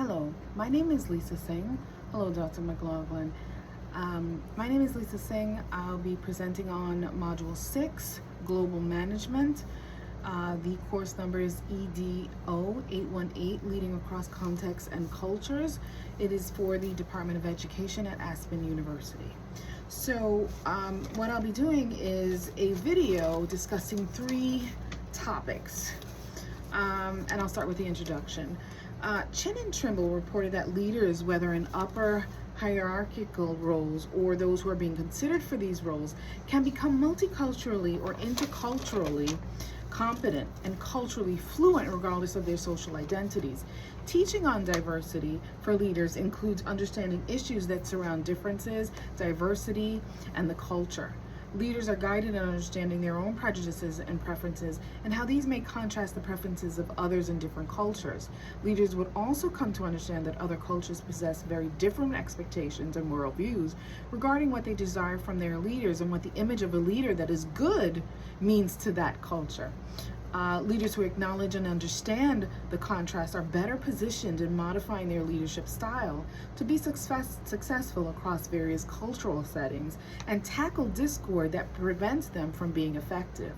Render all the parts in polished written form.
Hello, my name is Lisa Singh. Hello, Dr. McLaughlin. My name is Lisa Singh. I'll be presenting on Module 6, Global Management. The course number is EDO 818, Leading Across Contexts and Cultures. It is for the Department of Education at Aspen University. So what I'll be doing is a video discussing 3 topics. And I'll start with the introduction. Chin and Trimble reported that leaders, whether in upper hierarchical roles or those who are being considered for these roles, can become multiculturally or interculturally competent and culturally fluent regardless of their social identities. Teaching on diversity for leaders includes understanding issues that surround differences, diversity, and the culture. Leaders are guided in understanding their own prejudices and preferences and how these may contrast the preferences of others in different cultures. Leaders would also come to understand that other cultures possess very different expectations and worldviews regarding what they desire from their leaders and what the image of a leader that is good means to that culture. Leaders who acknowledge and understand the contrast are better positioned in modifying their leadership style to be successful across various cultural settings and tackle discord that prevents them from being effective.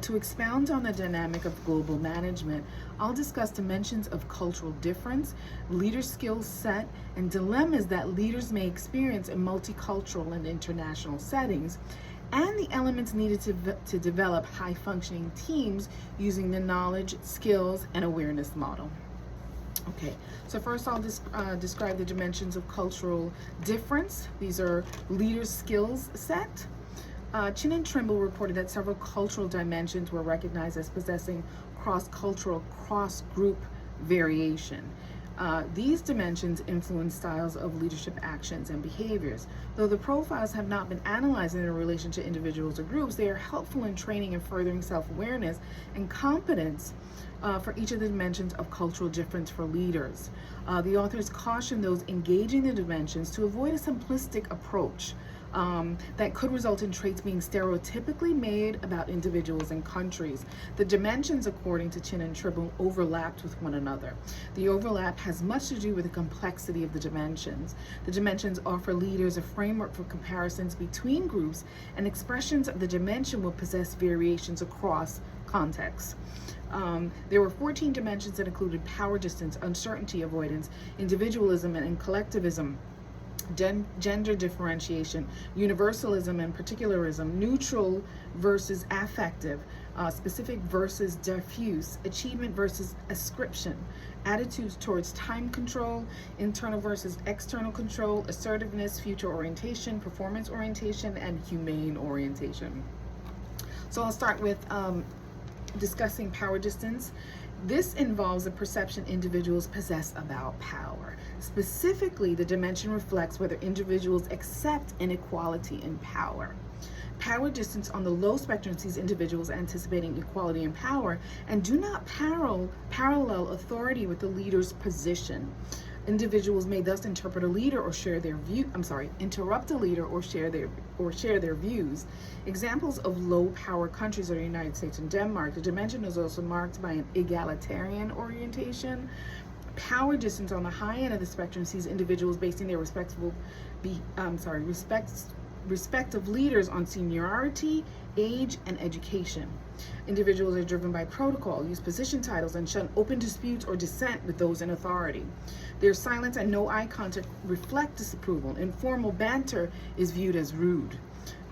To expound on the dynamic of global management, I'll discuss dimensions of cultural difference, leader skill set, and dilemmas that leaders may experience in multicultural and international settings, and the elements needed to develop high-functioning teams using the knowledge, skills, and awareness model. Okay, so first I'll describe the dimensions of cultural difference. These are leaders' skills set. Chin and Trimble reported that several cultural dimensions were recognized as possessing cross-cultural, cross-group variation. These dimensions influence styles of leadership actions and behaviors. Though the profiles have not been analyzed in relation to individuals or groups, they are helpful in training and furthering self-awareness and competence for each of the dimensions of cultural difference for leaders. The authors caution those engaging the dimensions to avoid a simplistic approach that could result in traits being stereotypically made about individuals and countries. The dimensions, according to Chin and Trimble, overlapped with one another. The overlap has much to do with the complexity of the dimensions. The dimensions offer leaders a framework for comparisons between groups, and expressions of the dimension will possess variations across contexts. There were 14 dimensions that included power distance, uncertainty avoidance, individualism and collectivism, gender differentiation, universalism and particularism, neutral versus affective, specific versus diffuse, achievement versus ascription, attitudes towards time control, internal versus external control, assertiveness, future orientation, performance orientation, and humane orientation. So I'll start with discussing power distance. This involves the perception individuals possess about power. Specifically, the dimension reflects whether individuals accept inequality in power. Power distance on the low spectrum sees individuals anticipating equality in power and do not parallel authority with the leader's position. Individuals may thus interrupt a leader or share their views. Examples of low power countries are the United States and Denmark. The dimension is also marked by an egalitarian orientation. Power distance on the high end of the spectrum sees individuals basing their respective leaders on seniority, age, and education. Individuals are driven by protocol, use position titles, and shun open disputes or dissent with those in authority. Their silence and no eye contact reflect disapproval. Informal banter is viewed as rude.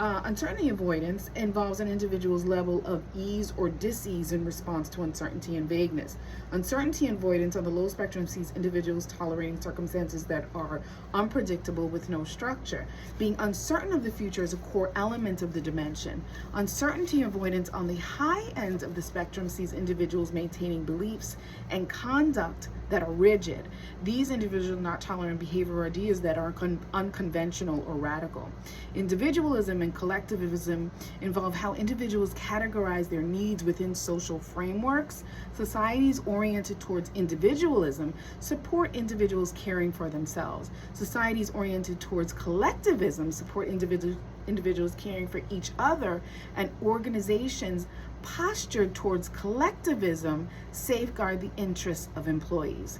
Uncertainty avoidance involves an individual's level of ease or dis-ease in response to uncertainty and vagueness. Uncertainty avoidance on the low spectrum sees individuals tolerating circumstances that are unpredictable with no structure. Being uncertain of the future is a core element of the dimension. Uncertainty avoidance on the high end of the spectrum sees individuals maintaining beliefs and conduct that are rigid. These individuals not tolerant behavior or ideas that are unconventional or radical. Individualism and collectivism involve how individuals categorize their needs within social frameworks. Societies oriented towards individualism support individuals caring for themselves. Societies oriented towards collectivism support individuals caring for each other, and organizations postured towards collectivism safeguard the interests of employees.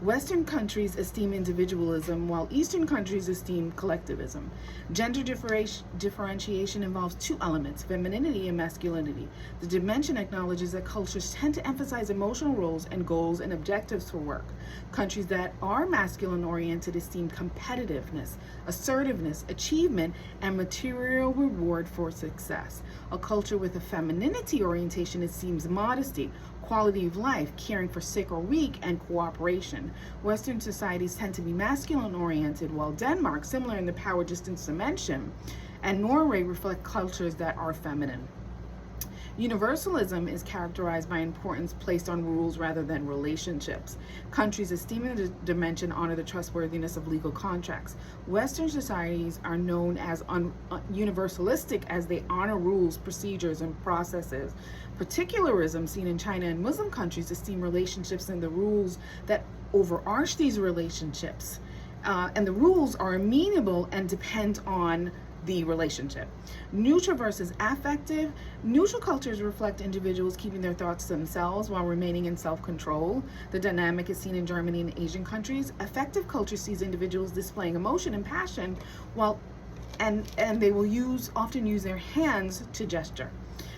Western countries esteem individualism, while Eastern countries esteem collectivism. Gender differentiation involves two elements, femininity and masculinity. The dimension acknowledges that cultures tend to emphasize emotional roles and goals and objectives for work. Countries that are masculine-oriented esteem competitiveness, assertiveness, achievement, and material reward for success. A culture with a femininity orientation esteems modesty, quality of life, caring for sick or weak, and cooperation. Western societies tend to be masculine-oriented, while Denmark, similar in the power distance dimension, and Norway reflect cultures that are feminine. Universalism is characterized by importance placed on rules rather than relationships. Countries esteeming the dimension honor the trustworthiness of legal contracts. Western societies are known as universalistic as they honor rules, procedures, and processes. Particularism seen in China and Muslim countries esteem relationships and the rules that overarch these relationships. And the rules are amenable and depend on the relationship. Neutral versus affective. Neutral cultures reflect individuals keeping their thoughts to themselves while remaining in self-control. The dynamic is seen in Germany and Asian countries. Affective culture sees individuals displaying emotion and passion while and they will often use their hands to gesture.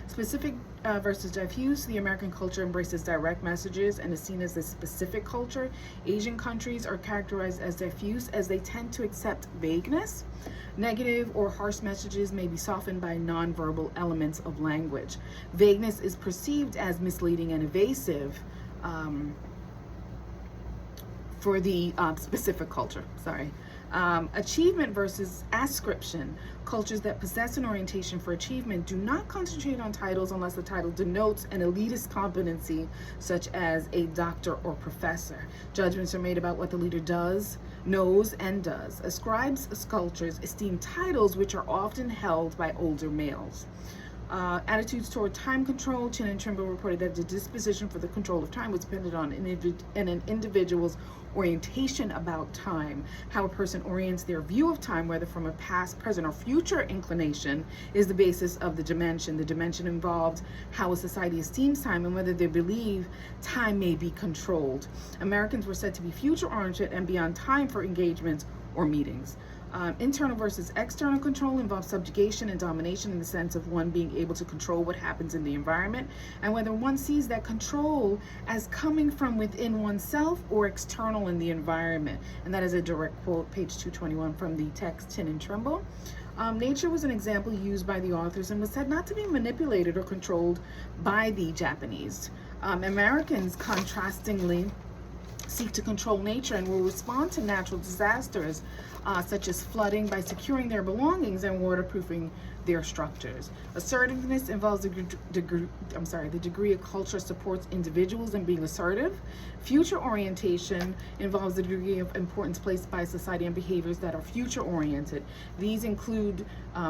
Specific versus diffuse. The American culture embraces direct messages and is seen as a specific culture. Asian countries are characterized as diffuse as they tend to accept vagueness. Negative or harsh messages may be softened by nonverbal elements of language. Vagueness is perceived as misleading and evasive for the specific culture. Achievement versus ascription. Cultures that possess an orientation for achievement do not concentrate on titles unless the title denotes an elitist competency, such as a doctor or professor. Judgments are made about what the leader does, knows, and does. Ascribes cultures esteem titles which are often held by older males. Attitudes toward time control. Chin and Trimble reported that the disposition for the control of time was dependent on an individual's orientation about time. How a person orients their view of time, whether from a past, present, or future inclination, is the basis of the dimension. The dimension involved how a society esteems time and whether they believe time may be controlled. Americans were said to be future-oriented and beyond time for engagements or meetings. Internal versus external control involves subjugation and domination in the sense of one being able to control what happens in the environment, and whether one sees that control as coming from within oneself or external in the environment. And that is a direct quote, page 221 from the text Chin and Trimble. Nature was an example used by the authors and was said not to be manipulated or controlled by the Japanese. Americans, contrastingly, seek to control nature and will respond to natural disasters such as flooding by securing their belongings and waterproofing their structures. Assertiveness involves the degree a culture supports individuals in being assertive. Future orientation involves the degree of importance placed by society on behaviors that are future oriented. These include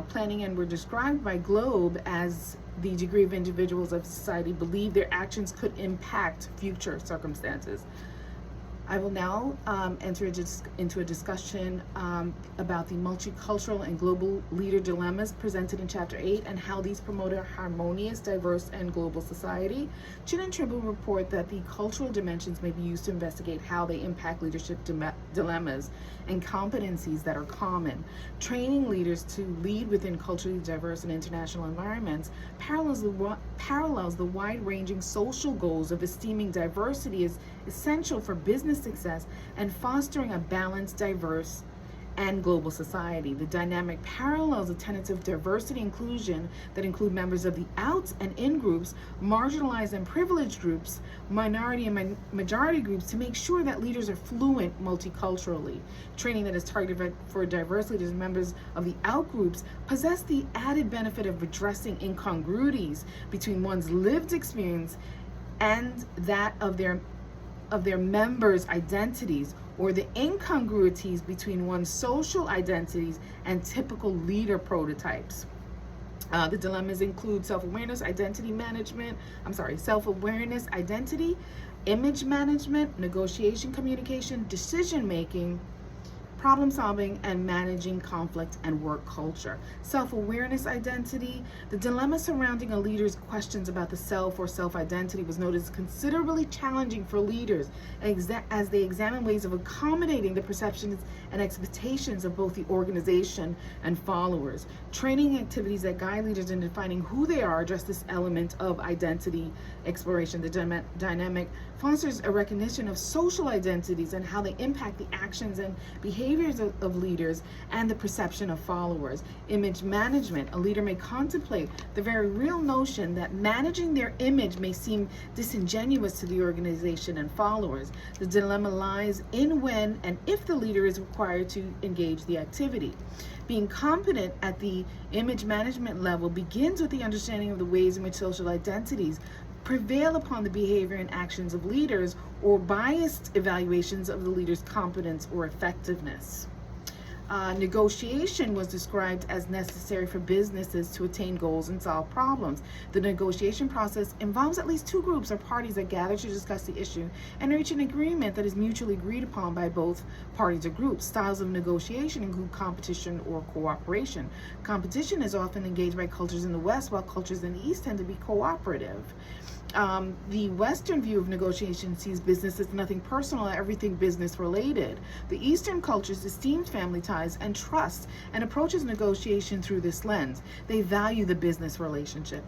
planning and were described by Globe as the degree of individuals of society believe their actions could impact future circumstances. I will now enter into a discussion about the multicultural and global leader dilemmas presented in Chapter 8 and how these promote a harmonious, diverse, and global society. Chin and Trimble report that the cultural dimensions may be used to investigate how they impact leadership dilemmas and competencies that are common. Training leaders to lead within culturally diverse and international environments parallels the wide-ranging social goals of esteeming diversity as essential for business success and fostering a balanced, diverse, and global society. The dynamic parallels the tenets of diversity inclusion that include members of the out and in groups, marginalized and privileged groups, minority and majority groups to make sure that leaders are fluent multiculturally. Training that is targeted for diverse leaders and members of the out groups possess the added benefit of addressing incongruities between one's lived experience and that of their members' identities, or the incongruities between one's social identities and typical leader prototypes. The dilemmas include self-awareness, identity, image management, negotiation, communication, decision-making, problem solving and managing conflict and work culture. Self-awareness identity. The dilemma surrounding a leader's questions about the self or self-identity was noted as considerably challenging for leaders as they examine ways of accommodating the perceptions and expectations of both the organization and followers. Training activities that guide leaders in defining who they are address this element of identity exploration. The dynamic fosters a recognition of social identities and how they impact the actions and behaviors of leaders and the perception of followers. Image management. A leader may contemplate the very real notion that managing their image may seem disingenuous to the organization and followers. The dilemma lies in when and if the leader is required to engage the activity. Being competent at the image management level begins with the understanding of the ways in which social identities prevail upon the behavior and actions of leaders, or biased evaluations of the leader's competence or effectiveness. Negotiation was described as necessary for businesses to attain goals and solve problems. The negotiation process involves at least two groups or parties that gather to discuss the issue and reach an agreement that is mutually agreed upon by both parties or groups. Styles of negotiation include competition or cooperation. Competition is often engaged by cultures in the West, while cultures in the East tend to be cooperative. The Western view of negotiation sees business as nothing personal and everything business related. The Eastern cultures esteem family ties and trust and approaches negotiation through this lens. They value the business relationship.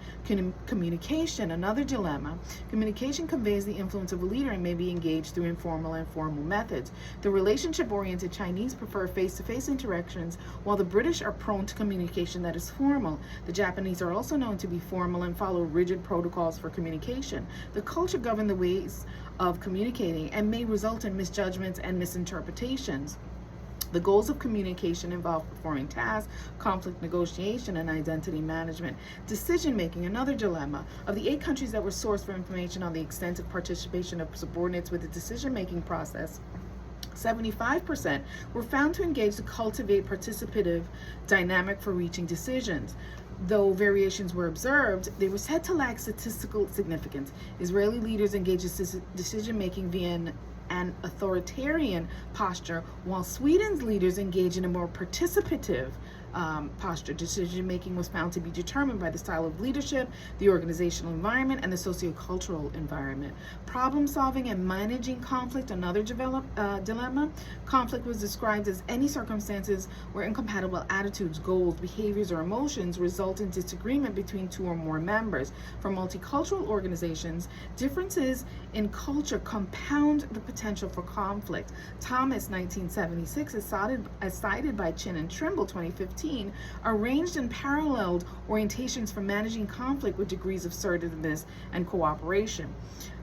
Communication, another dilemma. Communication conveys the influence of a leader and may be engaged through informal and formal methods. The relationship-oriented Chinese prefer face-to-face interactions, while the British are prone to communication that is formal. The Japanese are also known to be formal and follow rigid protocols for communication. The culture governs the ways of communicating and may result in misjudgments and misinterpretations. The goals of communication involve performing tasks, conflict negotiation, and identity management. Decision making, another dilemma. Of the 8 countries that were sourced for information on the extent of participation of subordinates with the decision-making process, 75% were found to engage the cultivate participative dynamic for reaching decisions. Though variations were observed, they were said to lack statistical significance. Israeli leaders engaged in decision-making via an authoritarian posture, while Sweden's leaders engaged in a more participative posture. Decision-making was found to be determined by the style of leadership, the organizational environment, and the sociocultural environment. Problem solving and managing conflict, another dilemma. Conflict was described as any circumstances where incompatible attitudes, goals, behaviors, or emotions result in disagreement between 2 or more members. For multicultural organizations, differences in culture compound the potential for conflict. Thomas, 1976, as cited by Chin and Trimble, 2015, arranged and paralleled orientations for managing conflict with degrees of assertiveness and cooperation.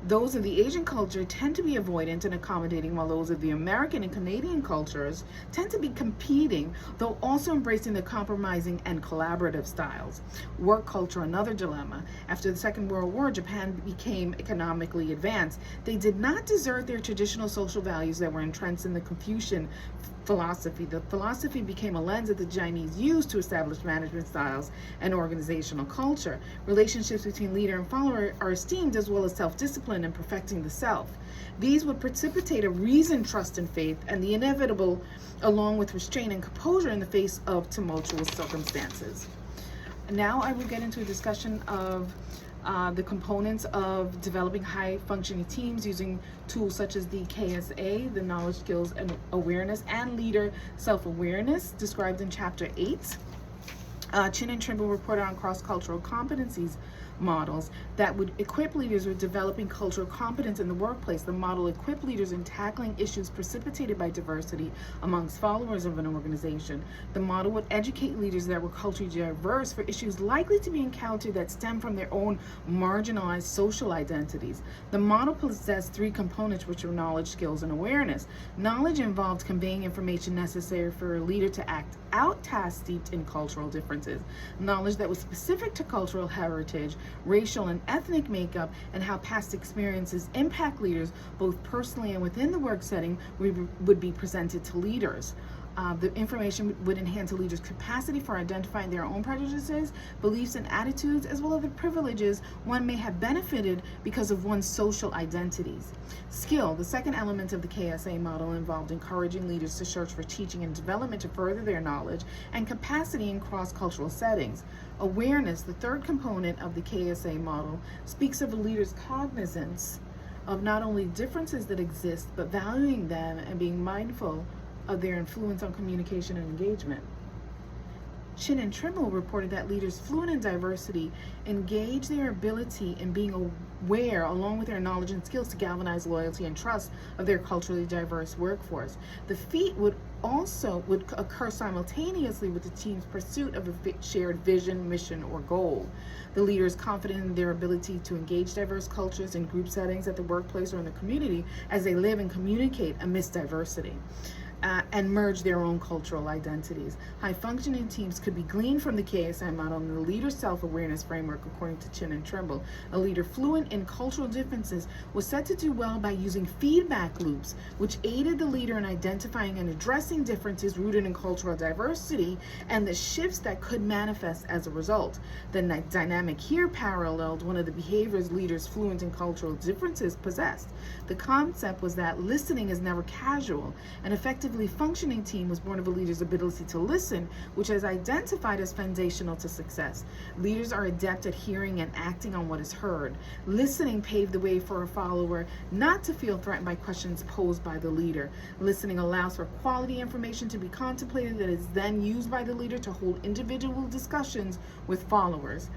Those of the Asian culture tend to be avoidant and accommodating, while those of the American and Canadian cultures tend to be competing, though also embracing the compromising and collaborative styles. Work culture, another dilemma. After the Second World War, Japan became economically advanced. They did not desert their traditional social values that were entrenched in the Confucian philosophy. The philosophy became a lens that the Chinese used to establish management styles and organizational culture. Relationships between leader and follower are esteemed, as well as self-discipline and perfecting the self. These would precipitate a reasoned trust and faith and the inevitable, along with restraint and composure in the face of tumultuous circumstances. Now I will get into a discussion of the components of developing high-functioning teams using tools such as the KSA, the knowledge, skills, and awareness, and leader self-awareness, described in Chapter 8. Chin and Trimble reported on cross-cultural competencies models that would equip leaders with developing cultural competence in the workplace. The model equipped leaders in tackling issues precipitated by diversity amongst followers of an organization. The model would educate leaders that were culturally diverse for issues likely to be encountered that stem from their own marginalized social identities. The model possessed 3 components, which are knowledge, skills, and awareness. Knowledge involved conveying information necessary for a leader to act out tasks steeped in cultural differences. Knowledge that was specific to cultural heritage, racial and ethnic makeup, and how past experiences impact leaders both personally and within the work setting would be presented to leaders. The information would enhance a leader's capacity for identifying their own prejudices, beliefs, and attitudes, as well as the privileges one may have benefited because of one's social identities. Skill, the second element of the KSA model, involved encouraging leaders to search for teaching and development to further their knowledge and capacity in cross-cultural settings. Awareness, the third component of the KSA model, speaks of a leader's cognizance of not only differences that exist, but valuing them and being mindful of their influence on communication and engagement. Chin and Trimble reported that leaders fluent in diversity engage their ability in being aware, along with their knowledge and skills, to galvanize loyalty and trust of their culturally diverse workforce. The feat would occur simultaneously with the team's pursuit of a shared vision, mission, or goal. The leader is confident in their ability to engage diverse cultures in group settings at the workplace or in the community as they live and communicate amidst diversity. And merge their own cultural identities. High-functioning teams could be gleaned from the KSI model and the leader's self-awareness framework, according to Chin and Trimble. A leader fluent in cultural differences was said to do well by using feedback loops, which aided the leader in identifying and addressing differences rooted in cultural diversity and the shifts that could manifest as a result. The dynamic here paralleled one of the behaviors leaders fluent in cultural differences possessed. The concept was that listening is never casual. An effectively functioning team was born of a leader's ability to listen, which is identified as foundational to success. Leaders are adept at hearing and acting on what is heard. Listening paved the way for a follower not to feel threatened by questions posed by the leader. Listening allows for quality information to be contemplated that is then used by the leader to hold individual discussions with followers.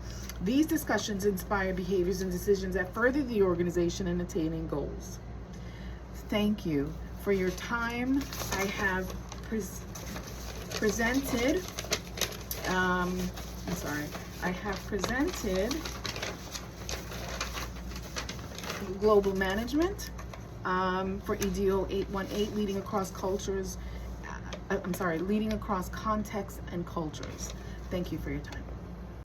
These discussions inspire behaviors and decisions that further the organization in attaining goals. Thank you for your time. I have presented global management for EDO 818, leading across cultures, leading across contexts and cultures. Thank you for your time.